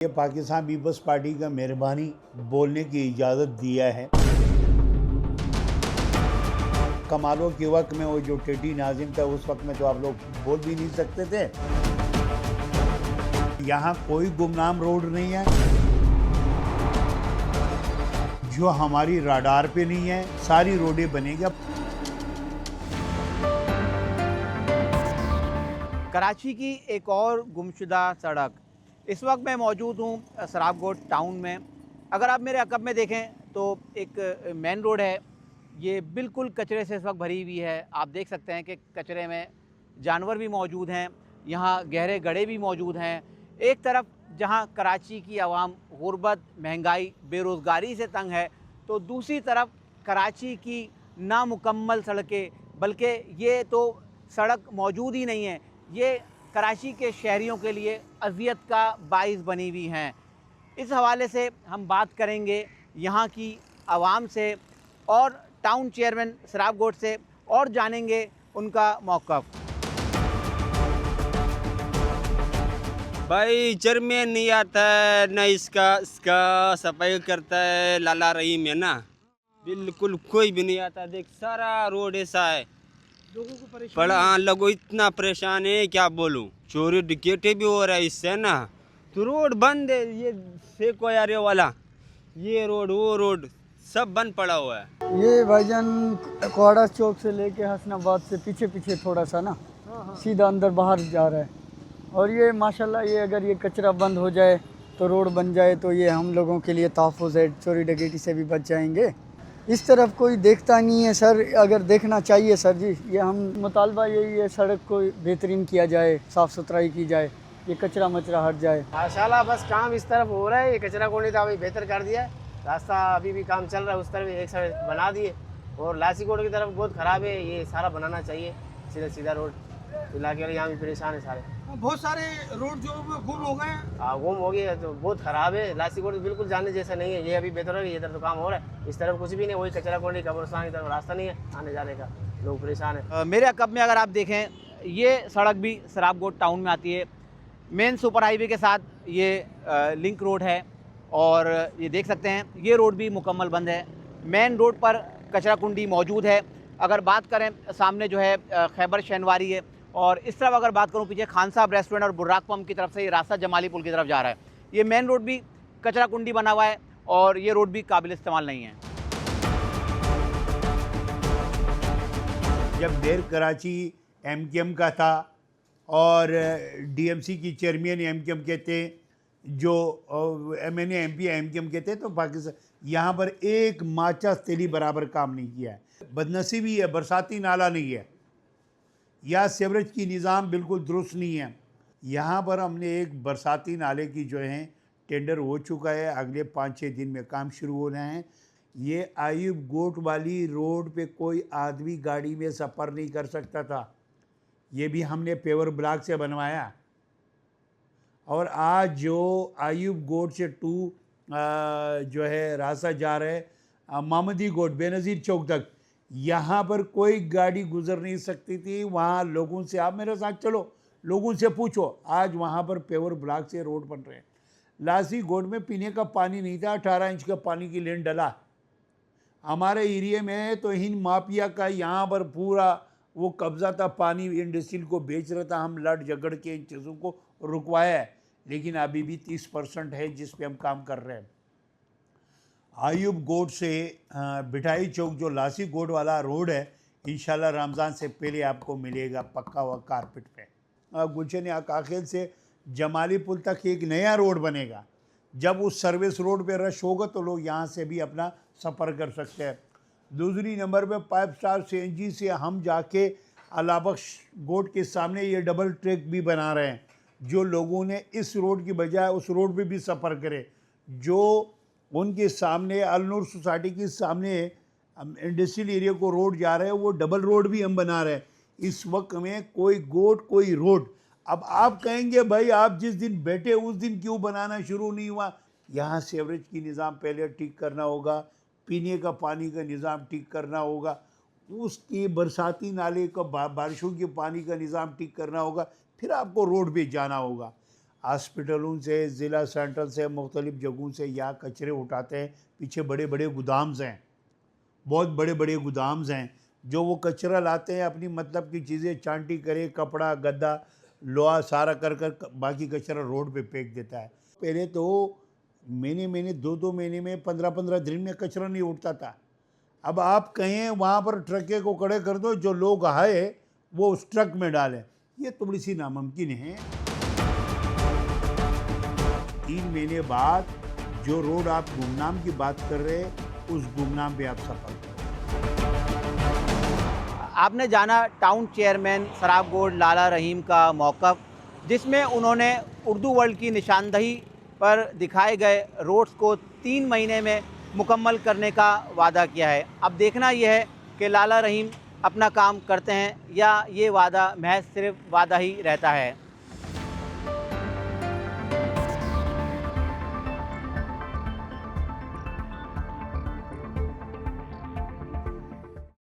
ये Pakistan peoples party का मेहरबानी बोलने की इजाज़त दिया है। कमालों के वक्त में वो जो टेडी नाजिम था उस वक्त में तो आप लोग बोल भी नहीं सकते थे। यहाँ कोई गुमनाम रोड नहीं है जो हमारी राडार पे नहीं है, सारी रोडें बनेगी। कराची की एक और गुमशुदा सड़क। इस वक्त मैं मौजूद हूँ सराबकोट टाउन में। अगर आप मेरे अकब में देखें तो एक मेन रोड है, ये बिल्कुल कचरे से इस वक्त भरी हुई है। आप देख सकते हैं कि कचरे में जानवर भी मौजूद हैं, यहाँ गहरे गड्ढे भी मौजूद हैं। एक तरफ जहाँ कराची की आवाम गुर्बत, महंगाई, बेरोज़गारी से तंग है, तो दूसरी तरफ कराची की नामुकम्मल सड़कें, बल्कि ये तो सड़क मौजूद ही नहीं है, ये कराची के शहरियों के लिए अज़ियत का बाइस बनी हुई हैं। इस हवाले से हम बात करेंगे यहाँ की आवाम से और टाउन चेयरमैन सराबकोट से, और जानेंगे उनका मौक़िफ़। भाई चेयरमैन नहीं आता है, न इसका सफाई करता है लाला रहीम है ना, बिल्कुल कोई भी नहीं आता। देख सारा रोड ऐसा है, लोगों को परेशान बड़ा हाँ लोगों इतना परेशान है क्या बोलूं। चोरी डकैती भी हो रहा है इससे ना, तो रोड बंद है। ये सेको यारे वाला, ये रोड वो रोड सब बंद पड़ा हुआ है। ये भाईजान कोहाड़ा चौक से लेके हसनाबाद से पीछे पीछे थोड़ा सा ना, सीधा अंदर बाहर जा रहा है। और ये माशाल्लाह, ये अगर ये कचरा बंद हो जाए तो रोड बन जाए तो ये हम लोगों के लिए तहफ़्फ़ुज़ है, चोरी डकैती से भी बच जाएंगे। इस तरफ कोई देखता नहीं है सर, अगर देखना चाहिए सर जी। ये हम मुतालबा यही है, सड़क को बेहतरीन किया जाए, साफ़ सुथराई की जाए, ये कचरा मचरा हट जाए। माशाल्लाह बस काम इस तरफ हो रहा है। ये कचरा कोनी था अभी बेहतर कर दिया है, रास्ता अभी भी काम चल रहा है, उस तरफ एक साइड बना दिए। और लासी कोट की तरफ बहुत ख़राब है, ये सारा बनाना चाहिए सीधा सीधा रोड। इलाके वाले यहाँ भी परेशान है सारे, बहुत सारे रोड जो गुम हो गए हैं। हाँ गुम हो गई है, तो बहुत ख़राब है। लासी कोट बिल्कुल जाने जैसा नहीं है, ये अभी बेहतर है। इधर तो काम हो रहा है, इस तरफ कुछ भी नहीं, वही कचरा कोनी कब्रिस्तान की तरफ रास्ता नहीं है आने जाने का, लोग परेशान है। मेरे अकब में अगर आप देखें, ये सड़क भी सराबकोट टाउन में आती है, मेन सुपर हाईवे के साथ ये लिंक रोड है। और ये देख सकते हैं ये रोड भी मुकम्मल बंद है। मेन रोड पर कचरा कुंडी मौजूद है। अगर बात करें सामने जो है खैबर शहनवारी है, और इस तरफ अगर बात करूं पीछे खान साहब रेस्टोरेंट और बुर्राक पंप की तरफ से ये रास्ता जमाली पुल की तरफ जा रहा है। ये मेन रोड भी कचरा कुंडी बना हुआ है और ये रोड भी काबिल इस्तेमाल नहीं है। जब देर कराची एमकेएम का था और डीएमसी की चेयरमैन एमकेएम के थे, जो एमएनए एमपी एमकेएम के थे, तो पाकिस्तान यहाँ पर एक माचा तेली बराबर काम नहीं किया है। बदनसीबी है, बरसाती नाला नहीं है या सीवरेज की निज़ाम बिल्कुल दुरुस्त नहीं है। यहाँ पर हमने एक बरसाती नाले की जो है टेंडर हो चुका है, अगले 5-6 दिन में काम शुरू हो रहे हैं। ये आयुब गोट वाली रोड पे कोई आदमी गाड़ी में सफ़र नहीं कर सकता था, ये भी हमने पेवर ब्लॉक से बनवाया। और आज जो आयुब गोट से जो है रास्ता जा रहे मामदी गोट बेनज़ीर चौक तक, यहाँ पर कोई गाड़ी गुजर नहीं सकती थी। वहाँ लोगों से, आप मेरे साथ चलो, लोगों से पूछो, आज वहाँ पर पेवर ब्लॉक से रोड बन रहे हैं। लासी गोट में पीने का पानी नहीं था, 18 इंच का पानी की लेन डला। हमारे एरिया में तो हिंद माफिया का यहाँ पर पूरा वो कब्ज़ा था, पानी इंडस्ट्रियल को बेच रहा था। हम लड़ झगड़ के इन चीज़ों को रुकवाया है, लेकिन अभी भी 30% है जिस पे हम काम कर रहे हैं। आयुब गोट से बिठाई चौक जो लासी गोट वाला रोड है, इंशाल्लाह रमज़ान से पहले आपको मिलेगा पक्का हुआ कारपेट पे। गुलशन आकाखेल से जमाली पुल तक एक नया रोड बनेगा। जब उस सर्विस रोड पे रश होगा तो लोग यहाँ से भी अपना सफ़र कर सकते हैं। दूसरी नंबर पे 5 स्टार सीएनजी से हम जाके अलाबख्श गोट के सामने ये डबल ट्रैक भी बना रहे हैं, जो लोगों ने इस रोड की बजाय उस रोड पे भी सफ़र करे। जो उनके सामने अलनूर सोसाइटी के सामने इंडस्ट्रियल एरिया को रोड जा रहे हैं, वो डबल रोड भी हम बना रहे हैं। इस वक्त में कोई गोट कोई रोड। अब आप कहेंगे भाई आप जिस दिन बैठे उस दिन क्यों बनाना शुरू नहीं हुआ? यहाँ सीवरेज की निज़ाम पहले ठीक करना होगा, पीने का पानी का निज़ाम ठीक करना होगा, उसके बरसाती नाले का बारिशों के पानी का निज़ाम ठीक करना होगा, फिर आपको रोड पे जाना होगा। हॉस्पिटलों से, ज़िला सेंटर से, मुख्तलिफ़ जगहों से यहाँ कचरे उठाते हैं। पीछे बड़े बड़े गोदाम्स हैं, बहुत बड़े बड़े गोदाम्स हैं, जो वो कचरा लाते हैं, अपनी मतलब की चीज़ें चांटी करे, कपड़ा, गद्दा, लोहा सारा कर बाकी कचरा रोड पे फेंक देता है। पहले तो महीने 2-2 महीने में 15-15 दिन में कचरा नहीं उठता था। अब आप कहें वहाँ पर ट्रके को खड़े कर दो, जो लोग आए वो उस ट्रक में डालें, ये थोड़ी सी नामुमकिन है। 3 महीने बाद जो रोड आप गुमनाम की बात कर रहे हैं, उस गुमनाम पे आप सफर करें। आपने जाना टाउन चेयरमैन सराबगोड लाला रहीम का मौक़िफ़, जिसमें उन्होंने उर्दू वर्ल्ड की निशानदही पर दिखाए गए रोड्स को 3 महीने में मुकम्मल करने का वादा किया है। अब देखना यह है कि लाला रहीम अपना काम करते हैं या ये वादा महज सिर्फ वादा ही रहता है।